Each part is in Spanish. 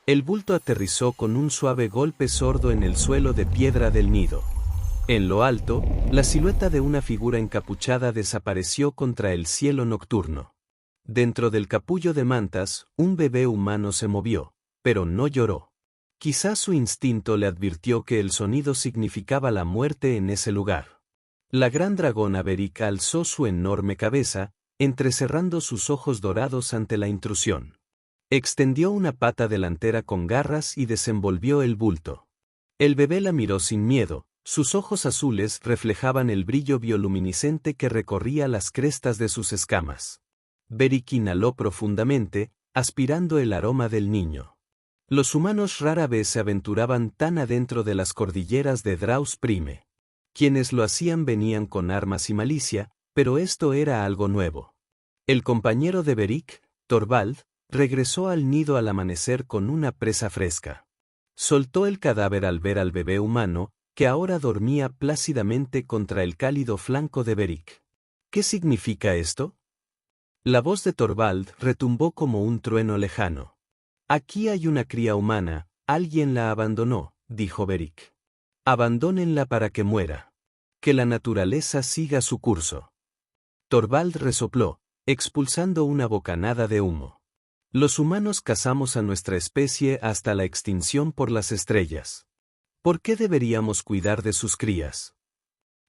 El bulto aterrizó con un suave golpe sordo en el suelo de piedra del nido. En lo alto, la silueta de una figura encapuchada desapareció contra el cielo nocturno. Dentro del capullo de mantas, un bebé humano se movió, pero no lloró. Quizás su instinto le advirtió que el sonido significaba la muerte en ese lugar. La gran dragona Beric alzó su enorme cabeza, entrecerrando sus ojos dorados ante la intrusión. Extendió una pata delantera con garras y desenvolvió el bulto. El bebé la miró sin miedo, sus ojos azules reflejaban el brillo bioluminiscente que recorría las crestas de sus escamas. Beric inhaló profundamente, aspirando el aroma del niño. Los humanos rara vez se aventuraban tan adentro de las cordilleras de Draus Prime. Quienes lo hacían venían con armas y malicia, pero esto era algo nuevo. El compañero de Beric, Torvald, regresó al nido al amanecer con una presa fresca. Soltó el cadáver al ver al bebé humano, que ahora dormía plácidamente contra el cálido flanco de Beric. ¿Qué significa esto? La voz de Torvald retumbó como un trueno lejano. Aquí hay una cría humana, alguien la abandonó, dijo Beric. Abandónenla para que muera. Que la naturaleza siga su curso. Torvald resopló, expulsando una bocanada de humo. Los humanos cazamos a nuestra especie hasta la extinción por las estrellas. ¿Por qué deberíamos cuidar de sus crías?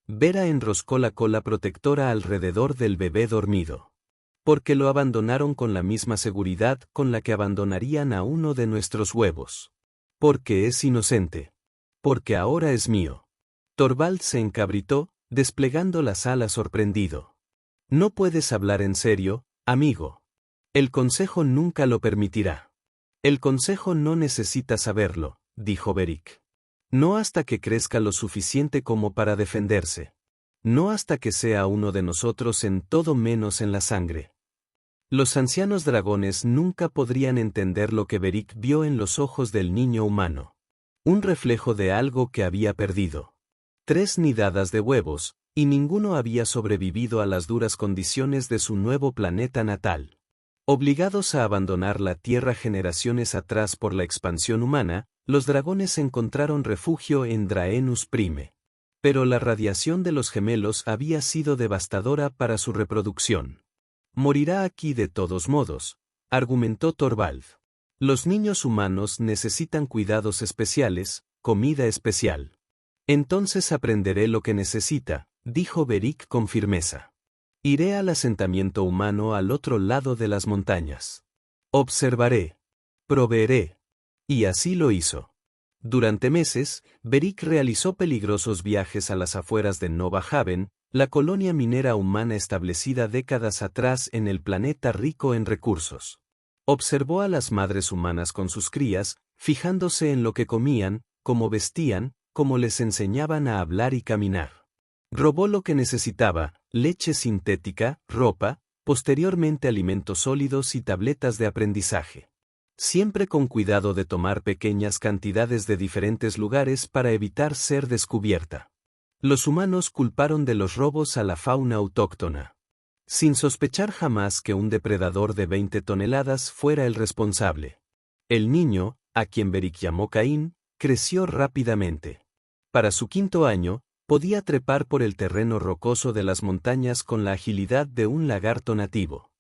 Vera enroscó la cola protectora alrededor del bebé dormido. Porque lo abandonaron con la misma seguridad con la que abandonarían a uno de nuestros huevos. Porque es inocente. Porque ahora es mío. Torvald se encabritó, desplegando las alas sorprendido. No puedes hablar en serio, amigo. El consejo nunca lo permitirá. El consejo no necesita saberlo, dijo Beric. No hasta que crezca lo suficiente como para defenderse. No hasta que sea uno de nosotros en todo menos en la sangre. Los ancianos dragones nunca podrían entender lo que Beric vio en los ojos del niño humano. Un reflejo de algo que había perdido. 3 nidadas de huevos, y ninguno había sobrevivido a las duras condiciones de su nuevo planeta natal. Obligados a abandonar la Tierra generaciones atrás por la expansión humana, los dragones encontraron refugio en Draenus Prime. Pero la radiación de los gemelos había sido devastadora para su reproducción. Morirá aquí de todos modos, argumentó Torvald. Los niños humanos necesitan cuidados especiales, comida especial. Entonces aprenderé lo que necesita, dijo Beric con firmeza. Iré al asentamiento humano al otro lado de las montañas. Observaré. Proveeré. Y así lo hizo. Durante meses, Beric realizó peligrosos viajes a las afueras de Nova Haven, la colonia minera humana establecida décadas atrás en el planeta rico en recursos. Observó a las madres humanas con sus crías, fijándose en lo que comían, cómo vestían, cómo les enseñaban a hablar y caminar. Robó lo que necesitaba, leche sintética, ropa, posteriormente alimentos sólidos y tabletas de aprendizaje. Siempre con cuidado de tomar pequeñas cantidades de diferentes lugares para evitar ser descubierta. Los humanos culparon de los robos a la fauna autóctona. Sin sospechar jamás que un depredador de 20 toneladas fuera el responsable. El niño, a quien Beric llamó Caín, creció rápidamente. Para su 5º año, podía trepar por el terreno rocoso de las montañas con la agilidad de un lagarto nativo.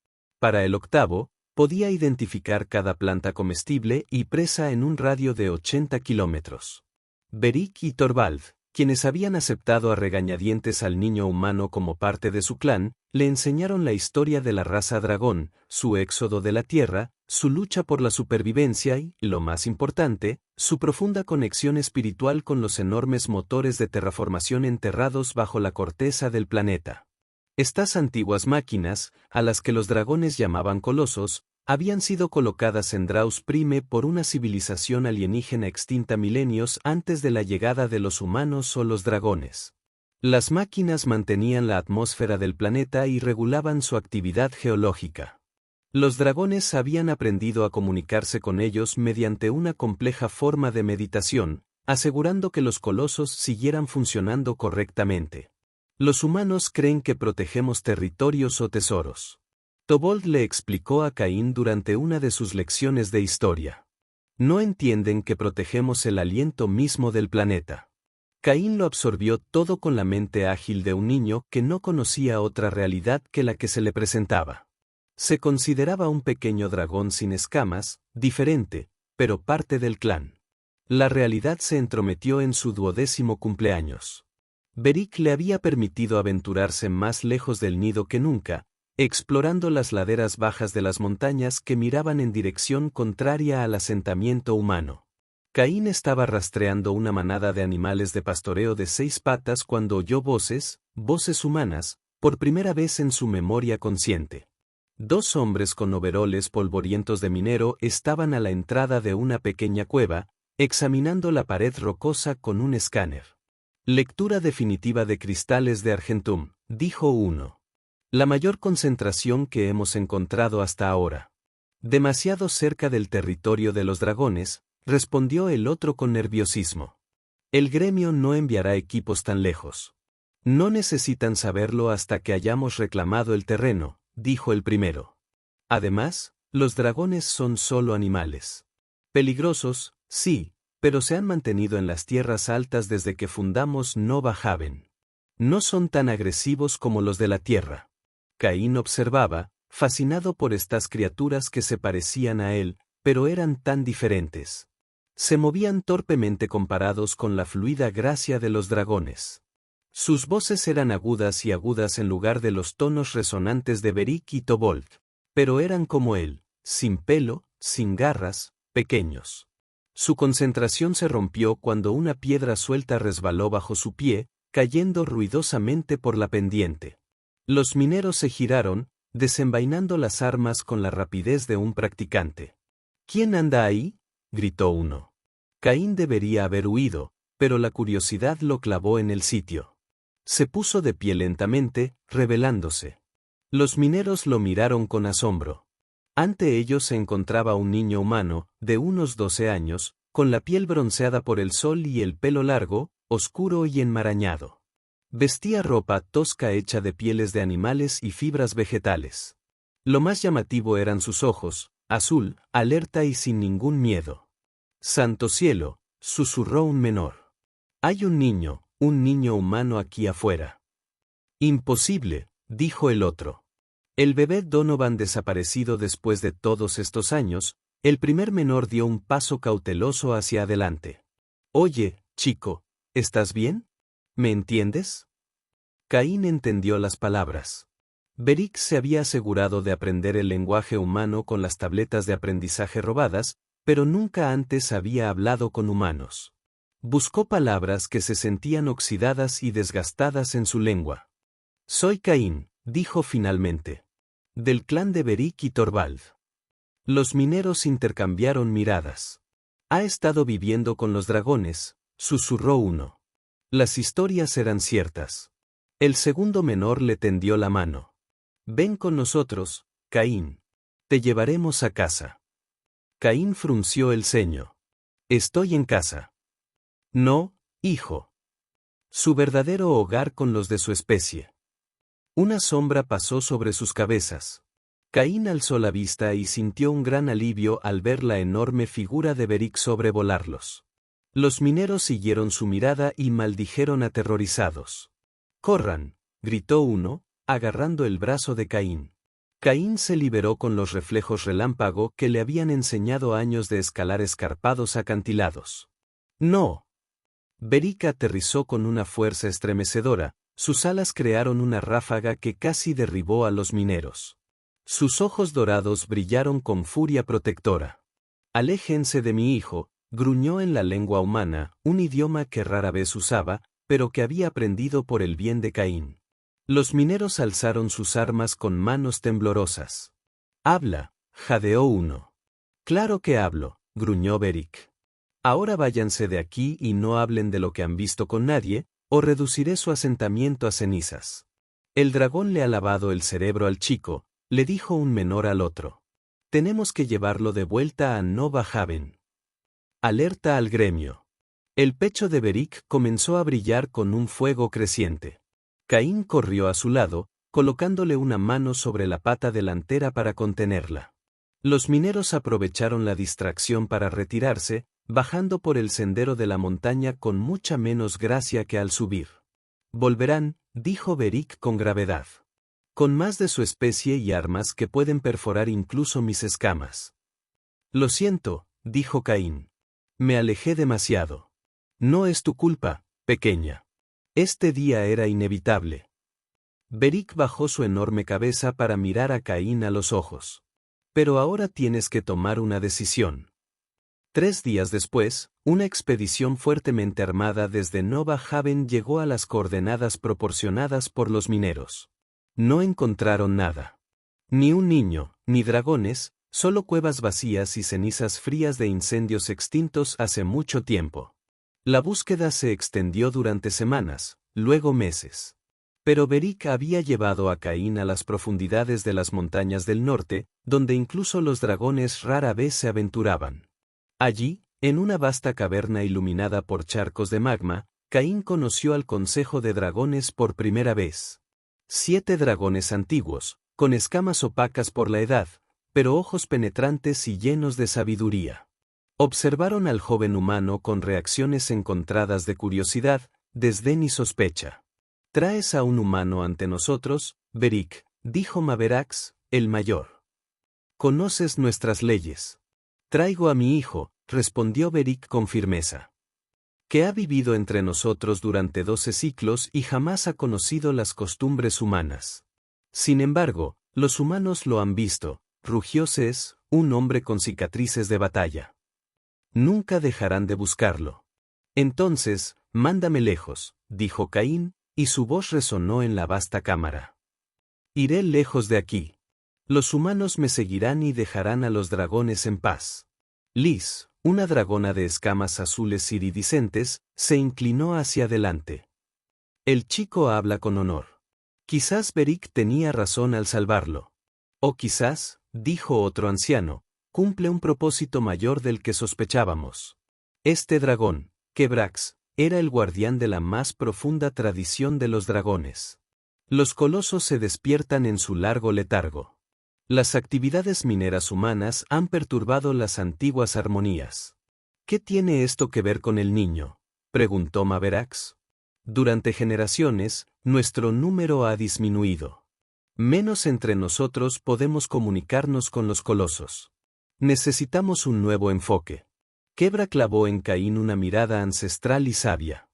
Para el 8º, podía identificar cada planta comestible y presa en un radio de 80 kilómetros. Beric y Torvald, quienes habían aceptado a regañadientes al niño humano como parte de su clan, le enseñaron la historia de la raza dragón, su éxodo de la Tierra, su lucha por la supervivencia y, lo más importante, su profunda conexión espiritual con los enormes motores de terraformación enterrados bajo la corteza del planeta. Estas antiguas máquinas, a las que los dragones llamaban colosos, habían sido colocadas en Draus Prime por una civilización alienígena extinta milenios antes de la llegada de los humanos o los dragones. Las máquinas mantenían la atmósfera del planeta y regulaban su actividad geológica. Los dragones habían aprendido a comunicarse con ellos mediante una compleja forma de meditación, asegurando que los colosos siguieran funcionando correctamente. Los humanos creen que protegemos territorios o tesoros. Tobold le explicó a Caín durante una de sus lecciones de historia. No entienden que protegemos el aliento mismo del planeta. Caín lo absorbió todo con la mente ágil de un niño que no conocía otra realidad que la que se le presentaba. Se consideraba un pequeño dragón sin escamas, diferente, pero parte del clan. La realidad se entrometió en su 12º cumpleaños. Beric le había permitido aventurarse más lejos del nido que nunca, explorando las laderas bajas de las montañas que miraban en dirección contraria al asentamiento humano. Caín estaba rastreando una manada de animales de pastoreo de 6 patas cuando oyó voces humanas, por primera vez en su memoria consciente. 2 hombres con overoles polvorientos de minero estaban a la entrada de una pequeña cueva, examinando la pared rocosa con un escáner. Lectura definitiva de cristales de Argentum, dijo uno. La mayor concentración que hemos encontrado hasta ahora. Demasiado cerca del territorio de los dragones, respondió el otro con nerviosismo. El gremio no enviará equipos tan lejos. No necesitan saberlo hasta que hayamos reclamado el terreno, dijo el primero. Además, los dragones son solo animales. Peligrosos, sí, pero se han mantenido en las tierras altas desde que fundamos Nova Haven. No son tan agresivos como los de la tierra. Caín observaba, fascinado por estas criaturas que se parecían a él, pero eran tan diferentes. Se movían torpemente comparados con la fluida gracia de los dragones. Sus voces eran agudas en lugar de los tonos resonantes de Beric y Tobold, pero eran como él, sin pelo, sin garras, pequeños. Su concentración se rompió cuando una piedra suelta resbaló bajo su pie, cayendo ruidosamente por la pendiente. Los mineros se giraron, desenvainando las armas con la rapidez de un practicante. ¿Quién anda ahí?, gritó uno. Caín debería haber huido, pero la curiosidad lo clavó en el sitio. Se puso de pie lentamente, revelándose. Los mineros lo miraron con asombro. Ante ellos se encontraba un niño humano, de unos 12 años, con la piel bronceada por el sol y el pelo largo, oscuro y enmarañado. Vestía ropa tosca hecha de pieles de animales y fibras vegetales. Lo más llamativo eran sus ojos, azul, alerta y sin ningún miedo. «Santo cielo», susurró un menor. «Hay un niño humano aquí afuera». «Imposible», dijo el otro. El bebé Donovan desaparecido después de todos estos años, el primer menor dio un paso cauteloso hacia adelante. «Oye, chico, ¿estás bien? ¿Me entiendes?» Caín entendió las palabras. Beric se había asegurado de aprender el lenguaje humano con las tabletas de aprendizaje robadas, pero nunca antes había hablado con humanos. Buscó palabras que se sentían oxidadas y desgastadas en su lengua. «Soy Caín», dijo finalmente. «Del clan de Beric y Torvald». Los mineros intercambiaron miradas. «Ha estado viviendo con los dragones», susurró uno. Las historias eran ciertas. El segundo menor le tendió la mano. «Ven con nosotros, Caín. Te llevaremos a casa». Caín frunció el ceño. «Estoy en casa». «No, hijo. Su verdadero hogar con los de su especie». Una sombra pasó sobre sus cabezas. Caín alzó la vista y sintió un gran alivio al ver la enorme figura de Beric sobrevolarlos. Los mineros siguieron su mirada y maldijeron aterrorizados. «¡Corran!», gritó uno, agarrando el brazo de Caín. Caín se liberó con los reflejos relámpago que le habían enseñado años de escalar escarpados acantilados. «¡No!». Beric aterrizó con una fuerza estremecedora, sus alas crearon una ráfaga que casi derribó a los mineros. Sus ojos dorados brillaron con furia protectora. «Aléjense de mi hijo», gruñó en la lengua humana, un idioma que rara vez usaba, pero que había aprendido por el bien de Caín. Los mineros alzaron sus armas con manos temblorosas. «Habla», jadeó uno. «Claro que hablo», gruñó Beric. «Ahora váyanse de aquí y no hablen de lo que han visto con nadie, o reduciré su asentamiento a cenizas». «El dragón le ha lavado el cerebro al chico», le dijo un menor al otro. «Tenemos que llevarlo de vuelta a Nova Haven». Alerta al gremio. El pecho de Beric comenzó a brillar con un fuego creciente. Caín corrió a su lado, colocándole una mano sobre la pata delantera para contenerla. Los mineros aprovecharon la distracción para retirarse, bajando por el sendero de la montaña con mucha menos gracia que al subir. Volverán, dijo Beric con gravedad. Con más de su especie y armas que pueden perforar incluso mis escamas. Lo siento, dijo Caín. Me alejé demasiado. No es tu culpa, pequeña. Este día era inevitable. Beric bajó su enorme cabeza para mirar a Caín a los ojos. Pero ahora tienes que tomar una decisión. 3 días después, una expedición fuertemente armada desde Nova Haven llegó a las coordenadas proporcionadas por los mineros. No encontraron nada. Ni un niño, ni dragones, solo cuevas vacías y cenizas frías de incendios extintos hace mucho tiempo. La búsqueda se extendió durante semanas, luego meses. Pero Beric había llevado a Caín a las profundidades de las montañas del norte, donde incluso los dragones rara vez se aventuraban. Allí, en una vasta caverna iluminada por charcos de magma, Caín conoció al Consejo de Dragones por primera vez. 7 dragones antiguos, con escamas opacas por la edad, pero ojos penetrantes y llenos de sabiduría. Observaron al joven humano con reacciones encontradas de curiosidad, desdén y sospecha. «Traes a un humano ante nosotros, Beric», dijo Maverax, el mayor. «Conoces nuestras leyes». «Traigo a mi hijo», respondió Beric con firmeza. «Que ha vivido entre nosotros durante 12 ciclos y jamás ha conocido las costumbres humanas. Sin embargo, los humanos lo han visto», rugió Ses, un hombre con cicatrices de batalla. «Nunca dejarán de buscarlo». «Entonces, mándame lejos», dijo Caín, y su voz resonó en la vasta cámara. «Iré lejos de aquí. Los humanos me seguirán y dejarán a los dragones en paz». Lis, una dragona de escamas azules iridiscentes, se inclinó hacia adelante. «El chico habla con honor. Quizás Beric tenía razón al salvarlo. O quizás», dijo otro anciano, «cumple un propósito mayor del que sospechábamos. Este dragón, Quebrax, era el guardián de la más profunda tradición de los dragones. Los colosos se despiertan en su largo letargo. Las actividades mineras humanas han perturbado las antiguas armonías». «¿Qué tiene esto que ver con el niño?», preguntó Maverax. «Durante generaciones, nuestro número ha disminuido. Menos entre nosotros podemos comunicarnos con los colosos. Necesitamos un nuevo enfoque». Quebra clavó en Caín una mirada ancestral y sabia.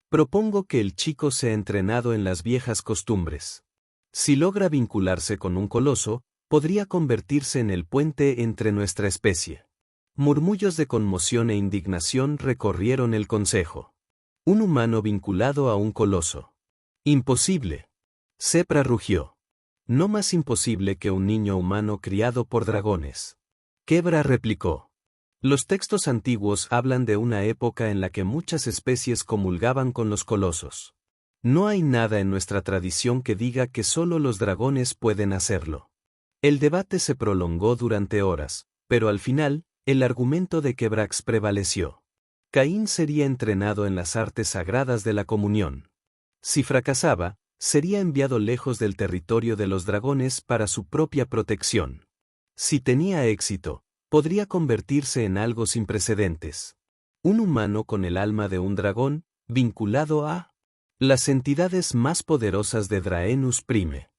«Propongo que el chico sea entrenado en las viejas costumbres. Si logra vincularse con un coloso, podría convertirse en el puente entre nuestra especie». Murmullos de conmoción e indignación recorrieron el consejo. «Un humano vinculado a un coloso. Imposible». Sepra rugió. «No más imposible que un niño humano criado por dragones». Quebra replicó. «Los textos antiguos hablan de una época en la que muchas especies comulgaban con los colosos. No hay nada en nuestra tradición que diga que solo los dragones pueden hacerlo». El debate se prolongó durante horas, pero al final, el argumento de Quebrax prevaleció. Caín sería entrenado en las artes sagradas de la comunión. Si fracasaba, sería enviado lejos del territorio de los dragones para su propia protección. Si tenía éxito, podría convertirse en algo sin precedentes. Un humano con el alma de un dragón, vinculado a las entidades más poderosas de Draenus Prime.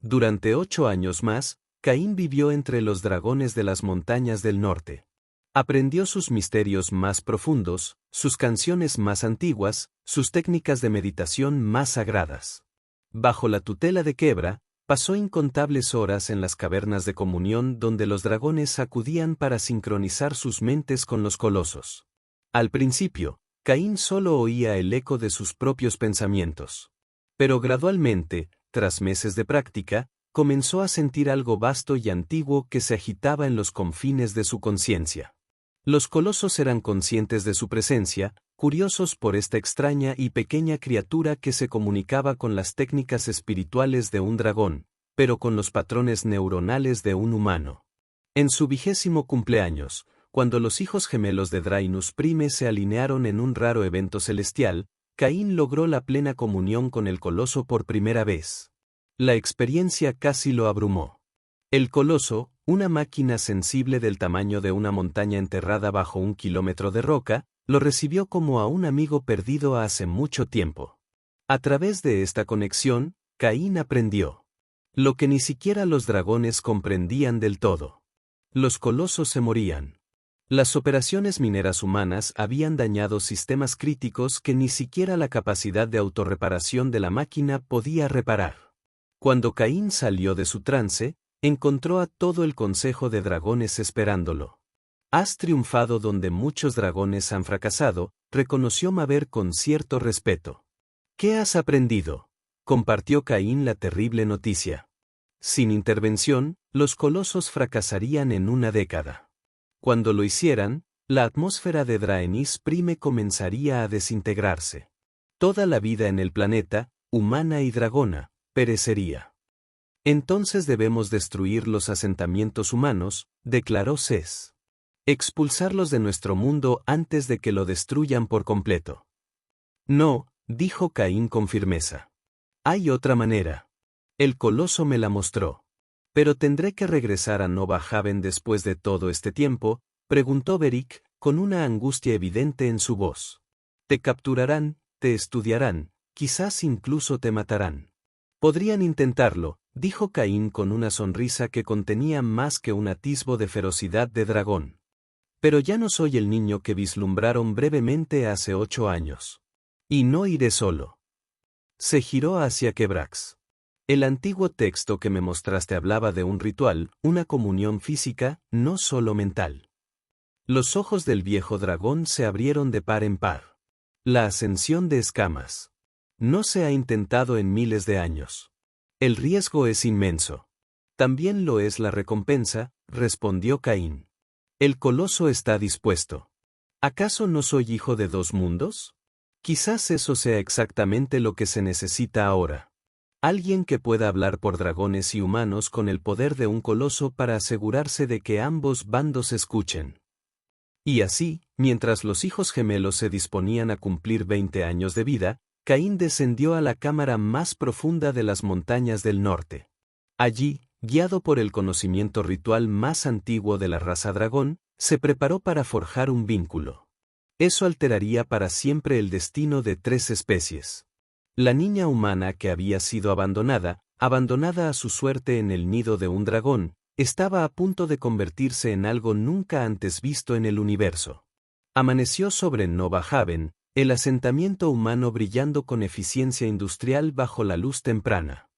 Durante 8 años más, Caín vivió entre los dragones de las montañas del norte. Aprendió sus misterios más profundos, sus canciones más antiguas, sus técnicas de meditación más sagradas. Bajo la tutela de Quebra, pasó incontables horas en las cavernas de comunión donde los dragones acudían para sincronizar sus mentes con los colosos. Al principio, Caín solo oía el eco de sus propios pensamientos. Pero gradualmente, tras meses de práctica, comenzó a sentir algo vasto y antiguo que se agitaba en los confines de su conciencia. Los colosos eran conscientes de su presencia, curiosos por esta extraña y pequeña criatura que se comunicaba con las técnicas espirituales de un dragón, pero con los patrones neuronales de un humano. En su 20º cumpleaños, cuando los hijos gemelos de Draenus Prime se alinearon en un raro evento celestial, Caín logró la plena comunión con el coloso por primera vez. La experiencia casi lo abrumó. El coloso, Una máquina sensible del tamaño de una montaña enterrada bajo 1 kilómetro de roca, lo recibió como a un amigo perdido hace mucho tiempo. A través de esta conexión, Caín aprendió lo que ni siquiera los dragones comprendían del todo. Los colosos se morían. Las operaciones mineras humanas habían dañado sistemas críticos que ni siquiera la capacidad de autorreparación de la máquina podía reparar. Cuando Caín salió de su trance, encontró a todo el consejo de dragones esperándolo. «Has triunfado donde muchos dragones han fracasado», reconoció Maber con cierto respeto. «¿Qué has aprendido?», compartió Caín la terrible noticia. Sin intervención, los colosos fracasarían en una década. Cuando lo hicieran, la atmósfera de Draenís Prime comenzaría a desintegrarse. Toda la vida en el planeta, humana y dragona, perecería. «Entonces debemos destruir los asentamientos humanos», declaró Ses. «Expulsarlos de nuestro mundo antes de que lo destruyan por completo». «No», dijo Caín con firmeza. «Hay otra manera. El coloso me la mostró». «¿Pero tendré que regresar a Nova Haven después de todo este tiempo?», preguntó Beric, con una angustia evidente en su voz. «Te capturarán, te estudiarán, quizás incluso te matarán». «Podrían intentarlo», dijo Caín con una sonrisa que contenía más que un atisbo de ferocidad de dragón. «Pero ya no soy el niño que vislumbraron brevemente hace 8 años. Y no iré solo». Se giró hacia Quebrax. «El antiguo texto que me mostraste hablaba de un ritual, una comunión física, no solo mental». Los ojos del viejo dragón se abrieron de par en par. «La ascensión de escamas. No se ha intentado en miles de años. El riesgo es inmenso. También lo es la recompensa», respondió Caín. «El coloso está dispuesto. ¿Acaso no soy hijo de 2 mundos? Quizás eso sea exactamente lo que se necesita ahora. Alguien que pueda hablar por dragones y humanos con el poder de un coloso para asegurarse de que ambos bandos escuchen». Y así, mientras los hijos gemelos se disponían a cumplir 20 años de vida, Caín descendió a la cámara más profunda de las montañas del norte. Allí, guiado por el conocimiento ritual más antiguo de la raza dragón, se preparó para forjar un vínculo. Eso alteraría para siempre el destino de 3 especies. La niña humana que había sido abandonada a su suerte en el nido de un dragón, estaba a punto de convertirse en algo nunca antes visto en el universo. Amaneció sobre Nova Haven, el asentamiento humano brillando con eficiencia industrial bajo la luz temprana.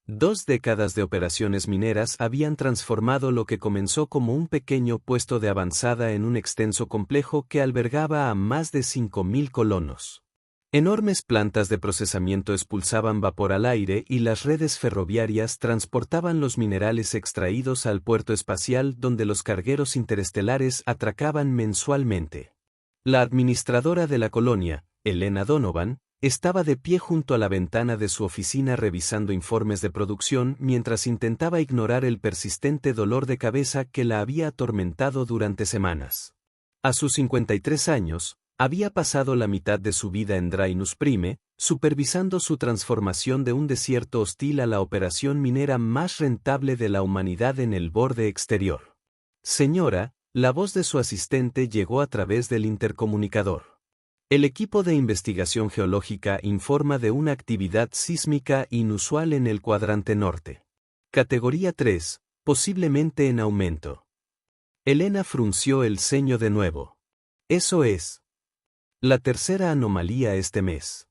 2 décadas de operaciones mineras habían transformado lo que comenzó como un pequeño puesto de avanzada en un extenso complejo que albergaba a más de 5.000 colonos. Enormes plantas de procesamiento expulsaban vapor al aire y las redes ferroviarias transportaban los minerales extraídos al puerto espacial donde los cargueros interestelares atracaban mensualmente. La administradora de la colonia, Elena Donovan, estaba de pie junto a la ventana de su oficina revisando informes de producción mientras intentaba ignorar el persistente dolor de cabeza que la había atormentado durante semanas. A sus 53 años, había pasado la mitad de su vida en Draenís Prime, supervisando su transformación de un desierto hostil a la operación minera más rentable de la humanidad en el borde exterior. «Señora», la voz de su asistente llegó a través del intercomunicador. «El equipo de investigación geológica informa de una actividad sísmica inusual en el cuadrante norte. Categoría 3, posiblemente en aumento». Elena frunció el ceño de nuevo. «Eso es la tercera anomalía este mes.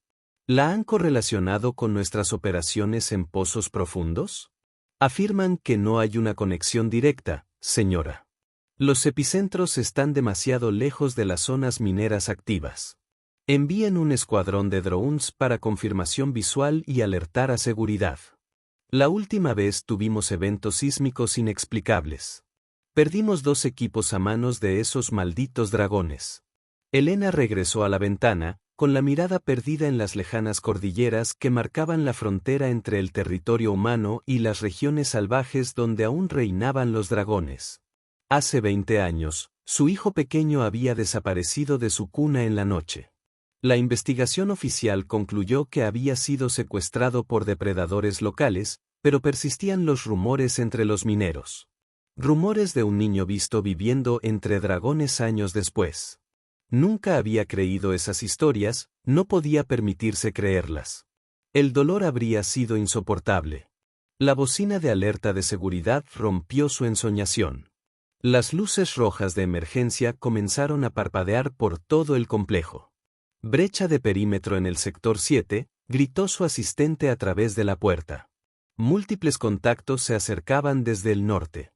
¿La han correlacionado con nuestras operaciones en pozos profundos? Afirman que no hay una conexión directa, señora. Los epicentros están demasiado lejos de las zonas mineras activas. Envíen un escuadrón de drones para confirmación visual y alertar a seguridad. La última vez tuvimos eventos sísmicos inexplicables. Perdimos 2 equipos a manos de esos malditos dragones». Elena regresó a la ventana, con la mirada perdida en las lejanas cordilleras que marcaban la frontera entre el territorio humano y las regiones salvajes donde aún reinaban los dragones. Hace 20 años, su hijo pequeño había desaparecido de su cuna en la noche. La investigación oficial concluyó que había sido secuestrado por depredadores locales, pero persistían los rumores entre los mineros. Rumores de un niño visto viviendo entre dragones años después. Nunca había creído esas historias, no podía permitirse creerlas. El dolor habría sido insoportable. La bocina de alerta de seguridad rompió su ensoñación. Las luces rojas de emergencia comenzaron a parpadear por todo el complejo. Brecha de perímetro en el sector 7, gritó su asistente a través de la puerta. Múltiples contactos se acercaban desde el norte.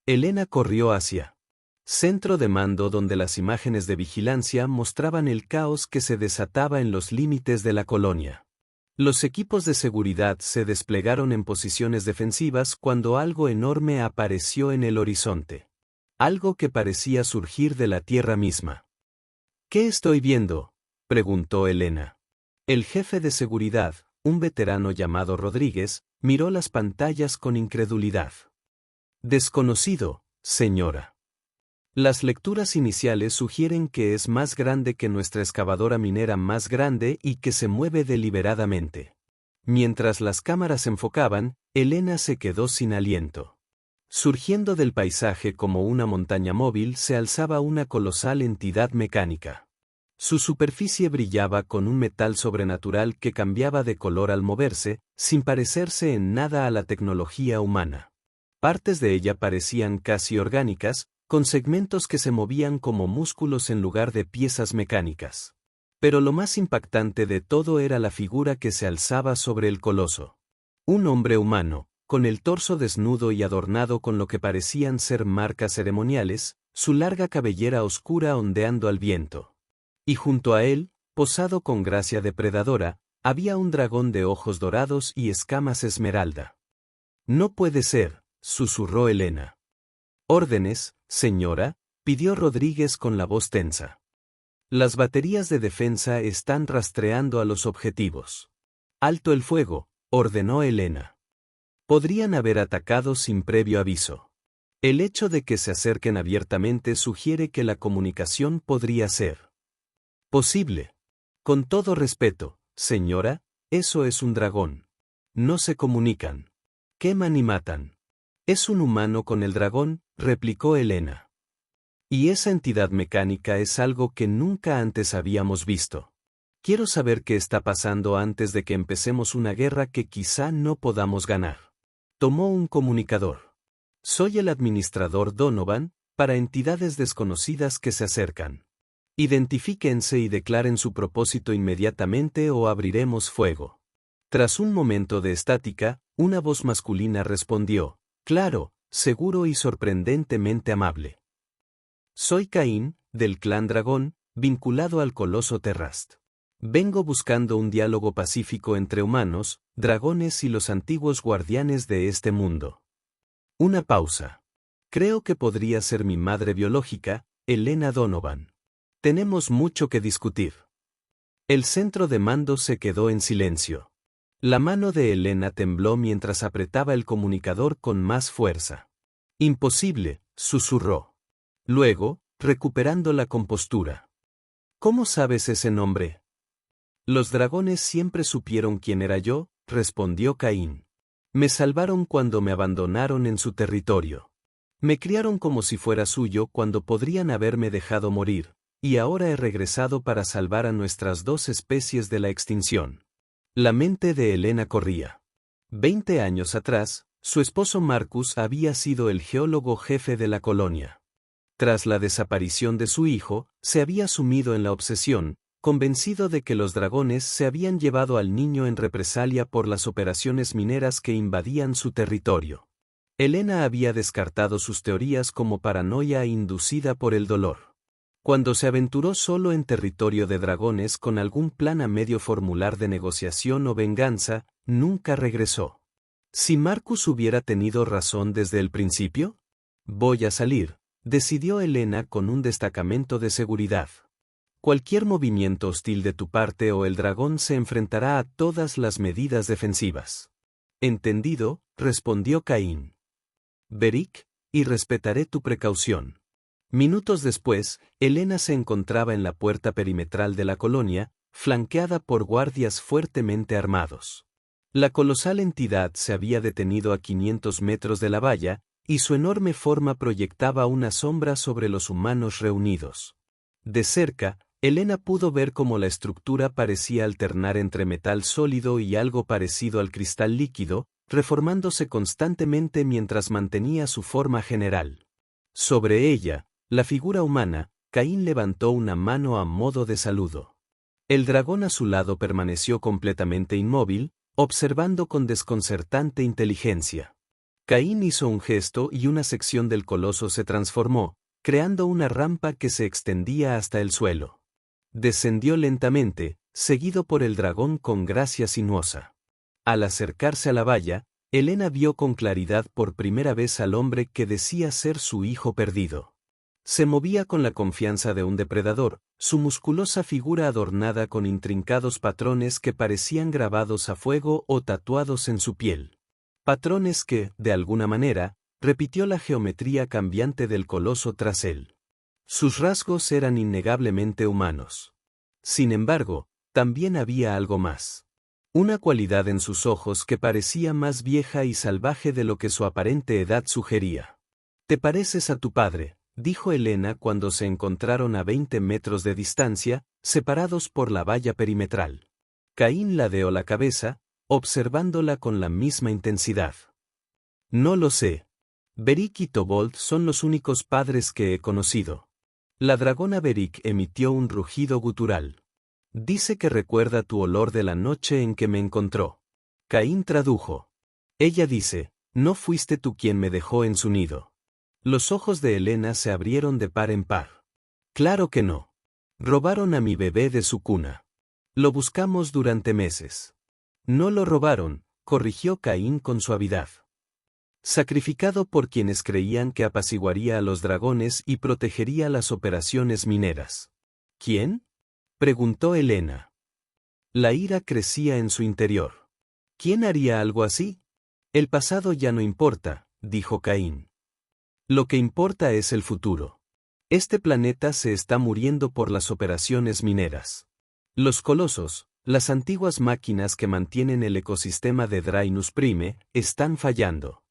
Elena corrió hacia centro de mando, donde las imágenes de vigilancia mostraban el caos que se desataba en los límites de la colonia. Los equipos de seguridad se desplegaron en posiciones defensivas cuando algo enorme apareció en el horizonte. Algo que parecía surgir de la tierra misma. ¿Qué estoy viendo?, preguntó Elena. El jefe de seguridad, un veterano llamado Rodríguez, miró las pantallas con incredulidad. Desconocido, señora. Las lecturas iniciales sugieren que es más grande que nuestra excavadora minera más grande y que se mueve deliberadamente. Mientras las cámaras enfocaban, Elena se quedó sin aliento. Surgiendo del paisaje como una montaña móvil se alzaba una colosal entidad mecánica. Su superficie brillaba con un metal sobrenatural que cambiaba de color al moverse, sin parecerse en nada a la tecnología humana. Partes de ella parecían casi orgánicas, con segmentos que se movían como músculos en lugar de piezas mecánicas. Pero lo más impactante de todo era la figura que se alzaba sobre el coloso. Un hombre humano, con el torso desnudo y adornado con lo que parecían ser marcas ceremoniales, su larga cabellera oscura ondeando al viento. Y junto a él, posado con gracia depredadora, había un dragón de ojos dorados y escamas esmeralda. «No puede ser», susurró Elena. «Órdenes, señora», pidió Rodríguez con la voz tensa. «Las baterías de defensa están rastreando a los objetivos». «Alto el fuego», ordenó Elena. Podrían haber atacado sin previo aviso. El hecho de que se acerquen abiertamente sugiere que la comunicación podría ser posible. «Con todo respeto, señora, eso es un dragón. No se comunican. Queman y matan». «Es un humano con el dragón», replicó Elena. «Y esa entidad mecánica es algo que nunca antes habíamos visto. Quiero saber qué está pasando antes de que empecemos una guerra que quizá no podamos ganar». Tomó un comunicador. «Soy el administrador Donovan, para entidades desconocidas que se acercan. Identifíquense y declaren su propósito inmediatamente o abriremos fuego». Tras un momento de estática, una voz masculina respondió, claro, seguro y sorprendentemente amable. «Soy Caín, del clan Dragón, vinculado al coloso Terrast. Vengo buscando un diálogo pacífico entre humanos, dragones y los antiguos guardianes de este mundo». Una pausa. «Creo que podría ser mi madre biológica, Elena Donovan. Tenemos mucho que discutir». El centro de mando se quedó en silencio. La mano de Elena tembló mientras apretaba el comunicador con más fuerza. «Imposible», susurró. Luego, recuperando la compostura. «¿Cómo sabes ese nombre?» «Los dragones siempre supieron quién era yo», respondió Caín. «Me salvaron cuando me abandonaron en su territorio. Me criaron como si fuera suyo cuando podrían haberme dejado morir, y ahora he regresado para salvar a nuestras dos especies de la extinción». La mente de Elena corría. 20 años atrás, su esposo Marcus había sido el geólogo jefe de la colonia. Tras la desaparición de su hijo, se había sumido en la obsesión, convencido de que los dragones se habían llevado al niño en represalia por las operaciones mineras que invadían su territorio. Elena había descartado sus teorías como paranoia inducida por el dolor. Cuando se aventuró solo en territorio de dragones con algún plan a medio formular de negociación o venganza, nunca regresó. Si Marcus hubiera tenido razón desde el principio, «Voy a salir», decidió Elena con un destacamento de seguridad. «Cualquier movimiento hostil de tu parte o el dragón se enfrentará a todas las medidas defensivas». «Entendido», respondió Caín. «Beric, y respetaré tu precaución». Minutos después, Elena se encontraba en la puerta perimetral de la colonia, flanqueada por guardias fuertemente armados. La colosal entidad se había detenido a 500 metros de la valla, y su enorme forma proyectaba una sombra sobre los humanos reunidos. De cerca, Elena pudo ver cómo la estructura parecía alternar entre metal sólido y algo parecido al cristal líquido, reformándose constantemente mientras mantenía su forma general. Sobre ella, la figura humana, Caín levantó una mano a modo de saludo. El dragón a su lado permaneció completamente inmóvil, observando con desconcertante inteligencia. Caín hizo un gesto y una sección del coloso se transformó, creando una rampa que se extendía hasta el suelo. Descendió lentamente, seguido por el dragón con gracia sinuosa. Al acercarse a la valla, Elena vio con claridad por primera vez al hombre que decía ser su hijo perdido. Se movía con la confianza de un depredador, su musculosa figura adornada con intrincados patrones que parecían grabados a fuego o tatuados en su piel. Patrones que, de alguna manera, repitió la geometría cambiante del coloso tras él. Sus rasgos eran innegablemente humanos. Sin embargo, también había algo más. Una cualidad en sus ojos que parecía más vieja y salvaje de lo que su aparente edad sugería. «Te pareces a tu padre», dijo Elena cuando se encontraron a 20 metros de distancia, separados por la valla perimetral. Caín ladeó la cabeza, observándola con la misma intensidad. «No lo sé. Beric y Tobold son los únicos padres que he conocido». La dragona Beric emitió un rugido gutural. «Dice que recuerda tu olor de la noche en que me encontró». Caín tradujo. «Ella dice, no fuiste tú quien me dejó en su nido». Los ojos de Elena se abrieron de par en par. «Claro que no. Robaron a mi bebé de su cuna. Lo buscamos durante meses». «No lo robaron», corrigió Caín con suavidad. «Sacrificado por quienes creían que apaciguaría a los dragones y protegería las operaciones mineras». «¿Quién?», preguntó Elena. La ira crecía en su interior. «¿Quién haría algo así?». «El pasado ya no importa», dijo Caín. «Lo que importa es el futuro. Este planeta se está muriendo por las operaciones mineras. Los colosos, las antiguas máquinas que mantienen el ecosistema de Draenus Prime, están fallando».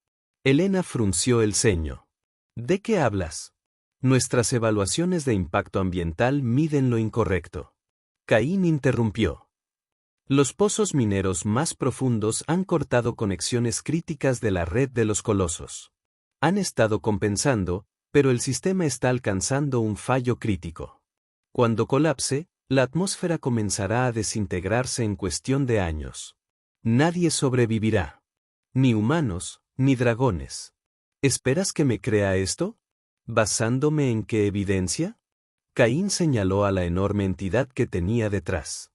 Elena frunció el ceño. «¿De qué hablas?». «Nuestras evaluaciones de impacto ambiental miden lo incorrecto». Caín interrumpió. «Los pozos mineros más profundos han cortado conexiones críticas de la red de los colosos. Han estado compensando, pero el sistema está alcanzando un fallo crítico. Cuando colapse, la atmósfera comenzará a desintegrarse en cuestión de años. Nadie sobrevivirá. Ni humanos, ni dragones. ¿Esperas que me crea esto? ¿Basándome en qué evidencia?». Caín señaló a la enorme entidad que tenía detrás.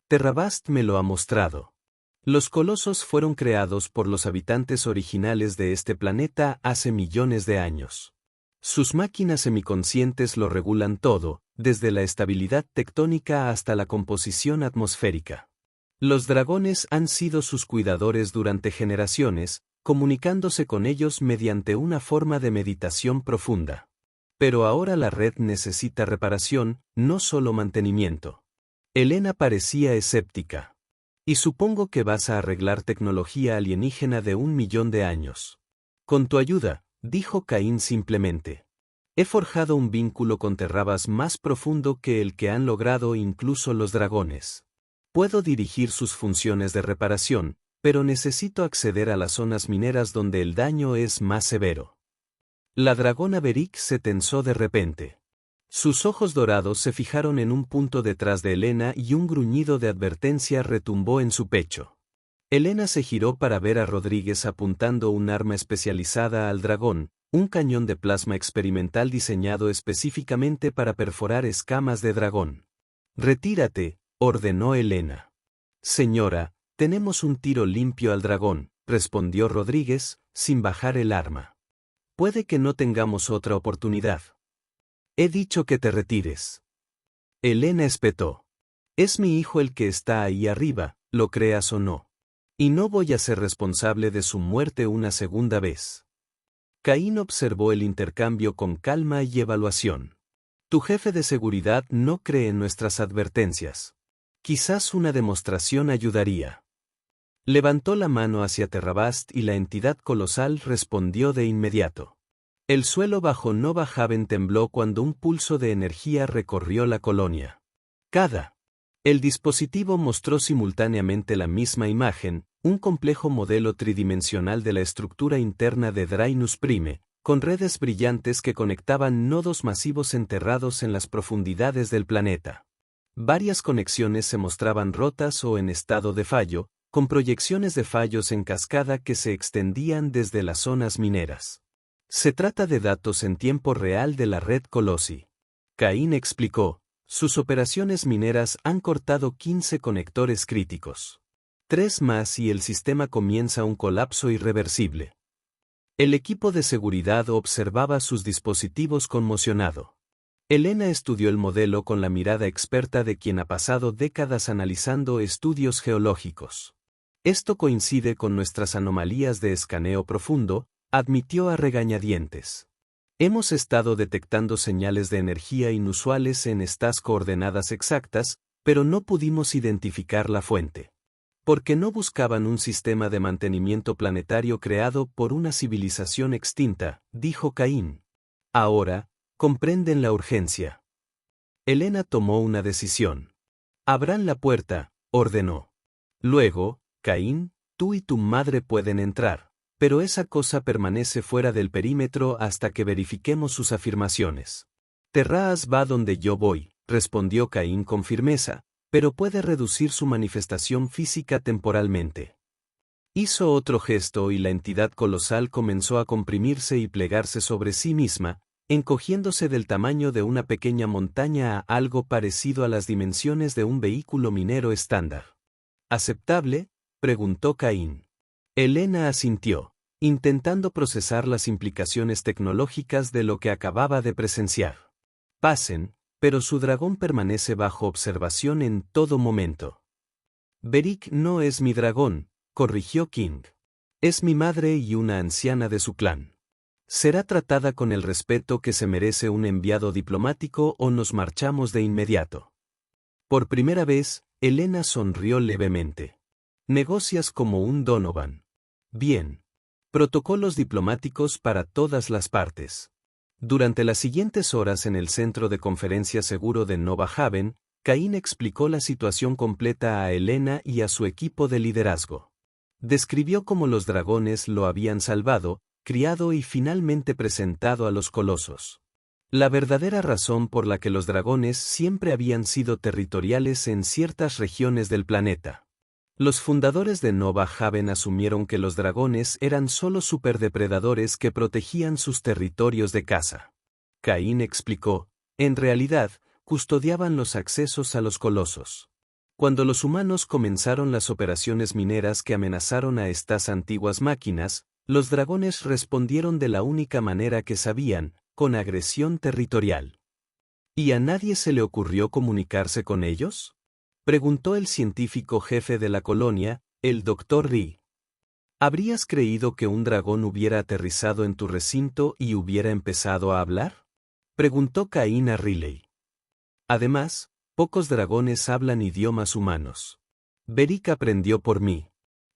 «Terrabast me lo ha mostrado. Los colosos fueron creados por los habitantes originales de este planeta hace millones de años. Sus máquinas semiconscientes lo regulan todo, desde la estabilidad tectónica hasta la composición atmosférica. Los dragones han sido sus cuidadores durante generaciones, comunicándose con ellos mediante una forma de meditación profunda. Pero ahora la red necesita reparación, no solo mantenimiento». Elena parecía escéptica. «Y supongo que vas a arreglar tecnología alienígena de 1 millón de años». «Con tu ayuda», dijo Caín simplemente. «He forjado un vínculo con Terrabas más profundo que el que han logrado incluso los dragones. Puedo dirigir sus funciones de reparación, pero necesito acceder a las zonas mineras donde el daño es más severo». La dragona Beric se tensó de repente. Sus ojos dorados se fijaron en un punto detrás de Elena y un gruñido de advertencia retumbó en su pecho. Elena se giró para ver a Rodríguez apuntando un arma especializada al dragón, un cañón de plasma experimental diseñado específicamente para perforar escamas de dragón. «Retírate», ordenó Elena. «Señora, tenemos un tiro limpio al dragón», respondió Rodríguez, sin bajar el arma. «Puede que no tengamos otra oportunidad». «He dicho que te retires». Elena espetó. «Es mi hijo el que está ahí arriba, lo creas o no. Y no voy a ser responsable de su muerte una segunda vez». Caín observó el intercambio con calma y evaluación. «Tu jefe de seguridad no cree en nuestras advertencias. Quizás una demostración ayudaría». Levantó la mano hacia Terrabast y la entidad colosal respondió de inmediato. El suelo bajo Nova Haven tembló cuando un pulso de energía recorrió la colonia. El dispositivo mostró simultáneamente la misma imagen, un complejo modelo tridimensional de la estructura interna de Draenus Prime, con redes brillantes que conectaban nodos masivos enterrados en las profundidades del planeta. Varias conexiones se mostraban rotas o en estado de fallo, con proyecciones de fallos en cascada que se extendían desde las zonas mineras. Se trata de datos en tiempo real de la red Colossi. Cain explicó, sus operaciones mineras han cortado 15 conectores críticos. 3 más y el sistema comienza un colapso irreversible. El equipo de seguridad observaba sus dispositivos conmocionado. Elena estudió el modelo con la mirada experta de quien ha pasado décadas analizando estudios geológicos. Esto coincide con nuestras anomalías de escaneo profundo, admitió a regañadientes. Hemos estado detectando señales de energía inusuales en estas coordenadas exactas, pero no pudimos identificar la fuente. Porque no buscaban un sistema de mantenimiento planetario creado por una civilización extinta, dijo Cain. Ahora, comprenden la urgencia. Elena tomó una decisión. Abran la puerta, ordenó. Luego, Cain, tú y tu madre pueden entrar, pero esa cosa permanece fuera del perímetro hasta que verifiquemos sus afirmaciones. Terraas va donde yo voy, respondió Cain con firmeza, pero puede reducir su manifestación física temporalmente. Hizo otro gesto y la entidad colosal comenzó a comprimirse y plegarse sobre sí misma, encogiéndose del tamaño de una pequeña montaña a algo parecido a las dimensiones de un vehículo minero estándar. ¿Aceptable?, preguntó Cain. Elena asintió, intentando procesar las implicaciones tecnológicas de lo que acababa de presenciar. Pasen, pero su dragón permanece bajo observación en todo momento. Beric no es mi dragón, corrigió King. Es mi madre y una anciana de su clan. Será tratada con el respeto que se merece un enviado diplomático o nos marchamos de inmediato. Por primera vez, Elena sonrió levemente. Negocias como un Donovan. Bien. Protocolos diplomáticos para todas las partes. Durante las siguientes horas en el centro de conferencia seguro de Nova Haven, Cain explicó la situación completa a Elena y a su equipo de liderazgo. Describió cómo los dragones lo habían salvado, criado y finalmente presentado a los colosos. La verdadera razón por la que los dragones siempre habían sido territoriales en ciertas regiones del planeta. Los fundadores de Nova Haven asumieron que los dragones eran solo superdepredadores que protegían sus territorios de caza. Cain explicó, en realidad, custodiaban los accesos a los colosos. Cuando los humanos comenzaron las operaciones mineras que amenazaron a estas antiguas máquinas, los dragones respondieron de la única manera que sabían, con agresión territorial. ¿Y a nadie se le ocurrió comunicarse con ellos?, preguntó el científico jefe de la colonia, el Dr. Ri. ¿Habrías creído que un dragón hubiera aterrizado en tu recinto y hubiera empezado a hablar?, preguntó Cain a Riley. Además, pocos dragones hablan idiomas humanos. Beric aprendió por mí.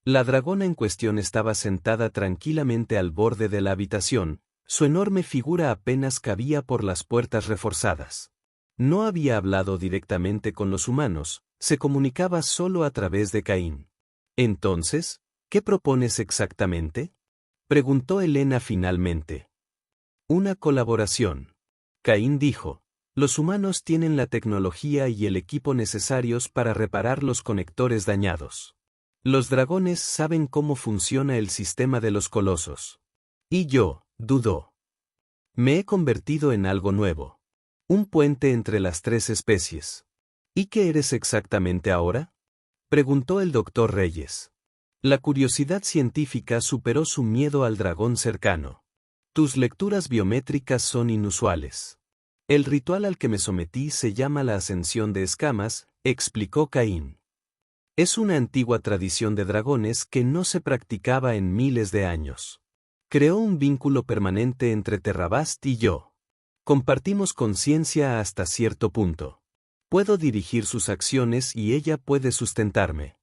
La dragona en cuestión estaba sentada tranquilamente al borde de la habitación, su enorme figura apenas cabía por las puertas reforzadas. No había hablado directamente con los humanos, se comunicaba solo a través de Cain. Entonces, ¿qué propones exactamente?, preguntó Elena finalmente. Una colaboración. Cain dijo, los humanos tienen la tecnología y el equipo necesarios para reparar los conectores dañados. Los dragones saben cómo funciona el sistema de los colosos. Y yo, dudó. Me he convertido en algo nuevo. Un puente entre las 3 especies. ¿Y qué eres exactamente ahora?, preguntó el Dr. Reyes. La curiosidad científica superó su miedo al dragón cercano. Tus lecturas biométricas son inusuales. El ritual al que me sometí se llama la ascensión de escamas, explicó Cain. Es una antigua tradición de dragones que no se practicaba en miles de años. Creó un vínculo permanente entre Terrabast y yo. Compartimos conciencia hasta cierto punto. Puedo dirigir sus acciones y ella puede sustentarme.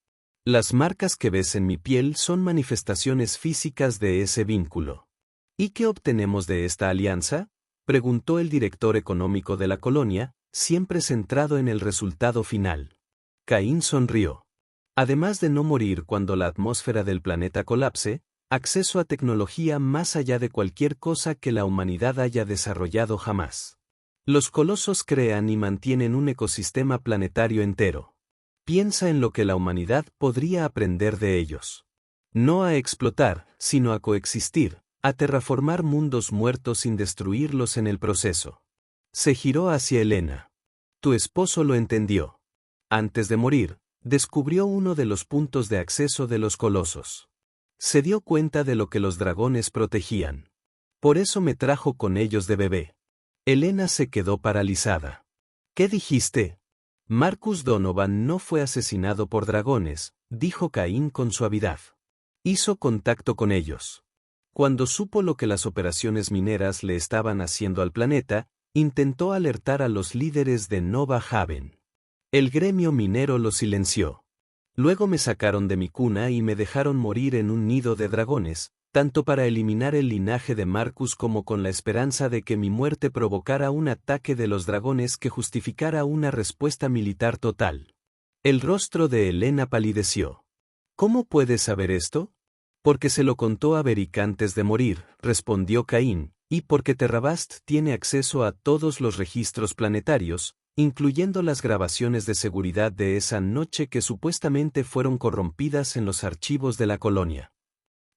Las marcas que ves en mi piel son manifestaciones físicas de ese vínculo. ¿Y qué obtenemos de esta alianza?, preguntó el director económico de la colonia, siempre centrado en el resultado final. Caín sonrió. Además de no morir cuando la atmósfera del planeta colapse, acceso a tecnología más allá de cualquier cosa que la humanidad haya desarrollado jamás. Los colosos crean y mantienen un ecosistema planetario entero. Piensa en lo que la humanidad podría aprender de ellos. No a explotar, sino a coexistir, a terraformar mundos muertos sin destruirlos en el proceso. Se giró hacia Helena. Tu esposo lo entendió. Antes de morir, descubrió uno de los puntos de acceso de los colosos. Se dio cuenta de lo que los dragones protegían. Por eso me trajo con ellos de bebé. Helena se quedó paralizada. ¿Qué dijiste? Marcus Donovan no fue asesinado por dragones, dijo Caín con suavidad. Hizo contacto con ellos. Cuando supo lo que las operaciones mineras le estaban haciendo al planeta, intentó alertar a los líderes de Nova Haven. El gremio minero lo silenció. Luego me sacaron de mi cuna y me dejaron morir en un nido de dragones, tanto para eliminar el linaje de Marcus como con la esperanza de que mi muerte provocara un ataque de los dragones que justificara una respuesta militar total. El rostro de Helena palideció. ¿Cómo puedes saber esto? Porque se lo contó a Beric antes de morir, respondió Caín, y porque Terrabast tiene acceso a todos los registros planetarios, incluyendo las grabaciones de seguridad de esa noche que supuestamente fueron corrompidas en los archivos de la colonia.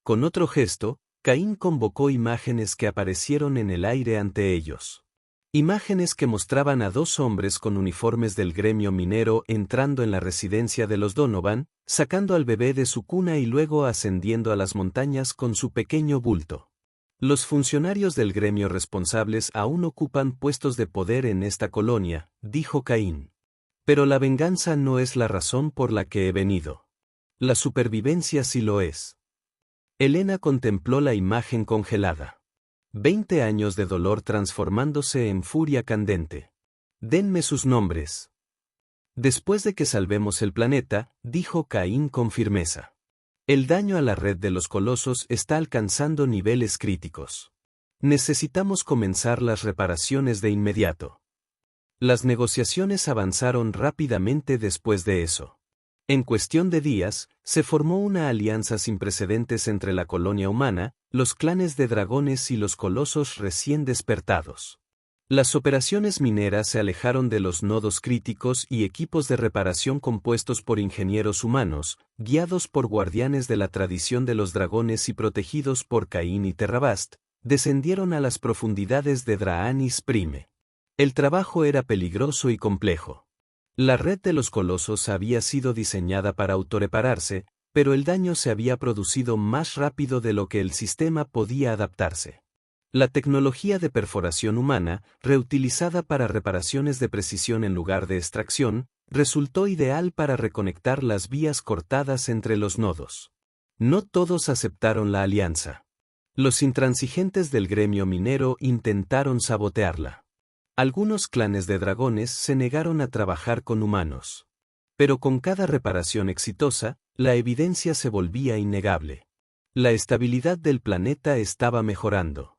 Con otro gesto, Caín convocó imágenes que aparecieron en el aire ante ellos. Imágenes que mostraban a dos hombres con uniformes del gremio minero entrando en la residencia de los Donovan, sacando al bebé de su cuna y luego ascendiendo a las montañas con su pequeño bulto. Los funcionarios del gremio responsables aún ocupan puestos de poder en esta colonia, dijo Caín. Pero la venganza no es la razón por la que he venido. La supervivencia sí lo es. Helena contempló la imagen congelada. 20 años de dolor transformándose en furia candente. Denme sus nombres. Después de que salvemos el planeta, dijo Caín con firmeza. El daño a la red de los colosos está alcanzando niveles críticos. Necesitamos comenzar las reparaciones de inmediato. Las negociaciones avanzaron rápidamente después de eso. En cuestión de días, se formó una alianza sin precedentes entre la colonia humana, los clanes de dragones y los colosos recién despertados. Las operaciones mineras se alejaron de los nodos críticos y equipos de reparación compuestos por ingenieros humanos, guiados por guardianes de la tradición de los dragones y protegidos por Caín y Terrabast, descendieron a las profundidades de Draanis Prime. El trabajo era peligroso y complejo. La red de los colosos había sido diseñada para autorrepararse, pero el daño se había producido más rápido de lo que el sistema podía adaptarse. La tecnología de perforación humana, reutilizada para reparaciones de precisión en lugar de extracción, resultó ideal para reconectar las vías cortadas entre los nodos. No todos aceptaron la alianza. Los intransigentes del gremio minero intentaron sabotearla. Algunos clanes de dragones se negaron a trabajar con humanos. Pero con cada reparación exitosa, la evidencia se volvía innegable. La estabilidad del planeta estaba mejorando.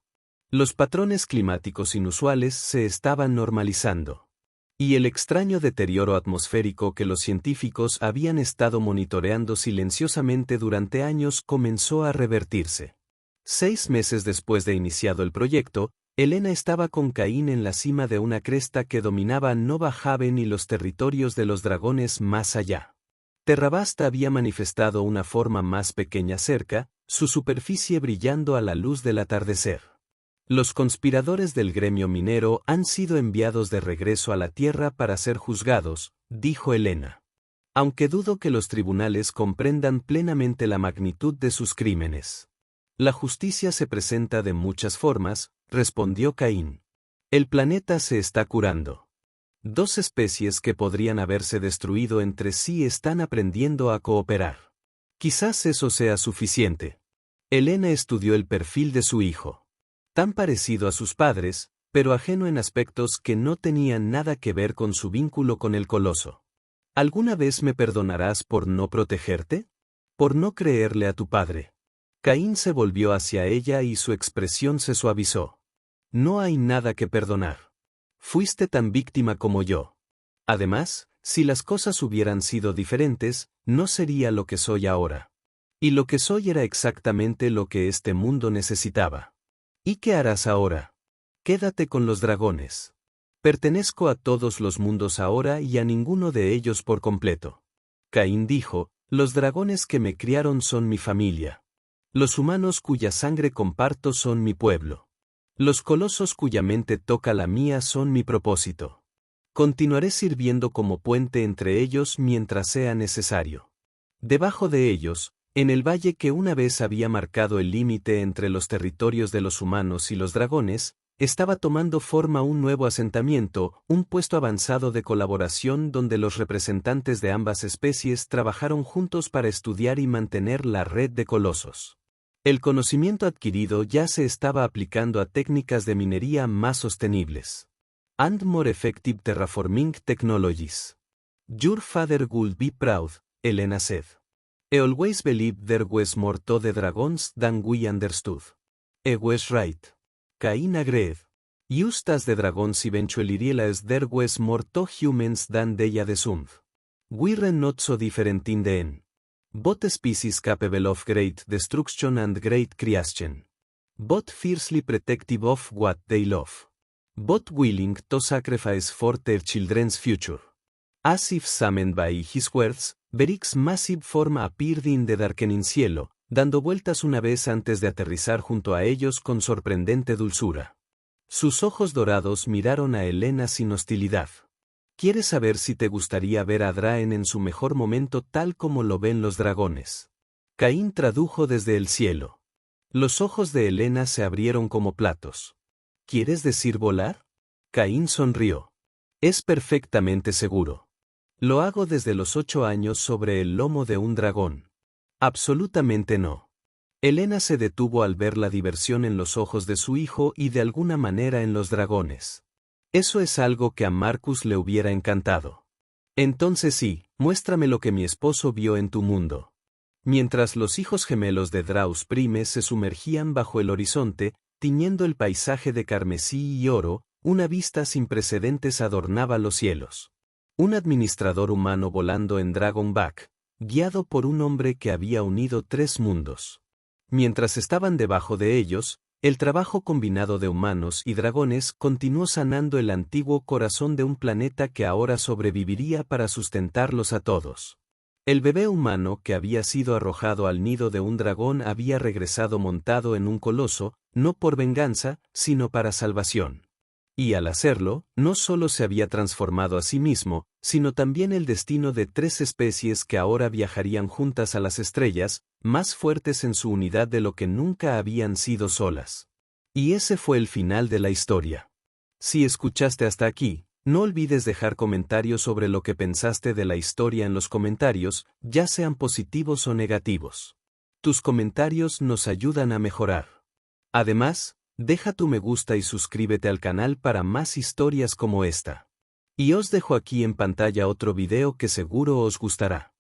Los patrones climáticos inusuales se estaban normalizando. Y el extraño deterioro atmosférico que los científicos habían estado monitoreando silenciosamente durante años comenzó a revertirse. 6 meses después de iniciado el proyecto, Helena estaba con Caín en la cima de una cresta que dominaba Nova Haven y los territorios de los dragones más allá. Terrabast había manifestado una forma más pequeña cerca, su superficie brillando a la luz del atardecer. Los conspiradores del gremio minero han sido enviados de regreso a la Tierra para ser juzgados, dijo Helena. Aunque dudo que los tribunales comprendan plenamente la magnitud de sus crímenes. La justicia se presenta de muchas formas, respondió Caín. El planeta se está curando. 2 especies que podrían haberse destruido entre sí están aprendiendo a cooperar. Quizás eso sea suficiente. Helena estudió el perfil de su hijo. Tan parecido a sus padres, pero ajeno en aspectos que no tenían nada que ver con su vínculo con el coloso. ¿Alguna vez me perdonarás por no protegerte? ¿Por no creerle a tu padre? Caín se volvió hacia ella y su expresión se suavizó. No hay nada que perdonar. Fuiste tan víctima como yo. Además, si las cosas hubieran sido diferentes, no sería lo que soy ahora. Y lo que soy era exactamente lo que este mundo necesitaba. ¿Y qué harás ahora? Quédate con los dragones. Pertenezco a todos los mundos ahora y a ninguno de ellos por completo. Caín dijo, los dragones que me criaron son mi familia. Los humanos cuya sangre comparto son mi pueblo. Los colosos cuya mente toca la mía son mi propósito. Continuaré sirviendo como puente entre ellos mientras sea necesario. Debajo de ellos, en el valle que una vez había marcado el límite entre los territorios de los humanos y los dragones, estaba tomando forma un nuevo asentamiento, un puesto avanzado de colaboración donde los representantes de ambas especies trabajaron juntos para estudiar y mantener la red de colosos. El conocimiento adquirido ya se estaba aplicando a técnicas de minería más sostenibles. And more effective terraforming technologies. Your father would be proud, Elena said. I always believed there was more to the dragons than we understood. I was right. Cain agreed. Just as the dragons eventually realized there was more to humans than they had assumed. We're not so different in the end. Both species capable of great destruction and great creation. Both fiercely protective of what they love. Both willing to sacrifice for their children's future. As if summoned by his words, Beric's massive form appeared in the darkening cielo, dando vueltas una vez antes de aterrizar junto a ellos con sorprendente dulzura. Sus ojos dorados miraron a Elena sin hostilidad. ¿Quieres saber si te gustaría ver a Draen en su mejor momento tal como lo ven los dragones? Caín tradujo desde el cielo. Los ojos de Elena se abrieron como platos. ¿Quieres decir volar? Caín sonrió. Es perfectamente seguro. Lo hago desde los 8 años sobre el lomo de un dragón. Absolutamente no. Elena se detuvo al ver la diversión en los ojos de su hijo y de alguna manera en los dragones. Eso es algo que a Marcus le hubiera encantado. Entonces sí, muéstrame lo que mi esposo vio en tu mundo. Mientras los hijos gemelos de Draus Prime se sumergían bajo el horizonte, tiñendo el paisaje de carmesí y oro, una vista sin precedentes adornaba los cielos. Un administrador humano volando en Dragonback, guiado por un hombre que había unido 3 mundos. Mientras estaban debajo de ellos, el trabajo combinado de humanos y dragones continuó sanando el antiguo corazón de un planeta que ahora sobreviviría para sustentarlos a todos. El bebé humano que había sido arrojado al nido de un dragón había regresado montado en un coloso, no por venganza, sino para salvación. Y al hacerlo, no solo se había transformado a sí mismo, sino también el destino de 3 especies que ahora viajarían juntas a las estrellas, más fuertes en su unidad de lo que nunca habían sido solas. Y ese fue el final de la historia. Si escuchaste hasta aquí, no olvides dejar comentarios sobre lo que pensaste de la historia en los comentarios, ya sean positivos o negativos. Tus comentarios nos ayudan a mejorar. Además, deja tu me gusta y suscríbete al canal para más historias como esta. Y os dejo aquí en pantalla otro video que seguro os gustará.